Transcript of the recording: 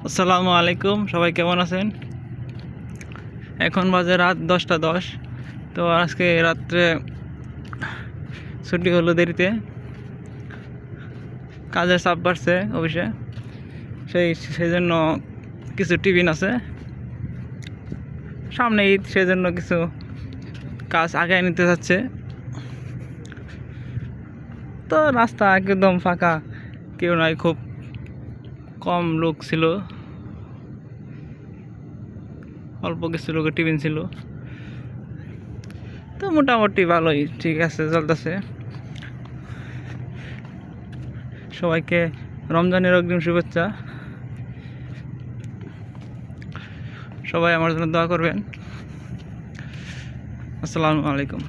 আসসালামু আলাইকুম, সবাই কেমন আছেন? এখন বাজে রাত 10টা 10। তো আজকে রাত্রে ছুটি হলো দেরিতে, কাজের চাপ বাড়ছে অফিসে। সেই জন্য কিছু টিফিন আছে, সামনে ঈদ, সেই জন্য কিছু কাজ আগায় নিতে যাচ্ছে। তো রাস্তা একদম ফাঁকা, কেউ নাই, খুব কম লোক ছিল, অল্প কিছু লোকের টিফিন ছিল। তো মোটামুটি ভালোই, ঠিক আছে, চলতেছে। সবাইকে রমজানের অগ্রিম শুভেচ্ছা। সবাই আমার জন্য দোয়া করবেন। আসসালামু আলাইকুম।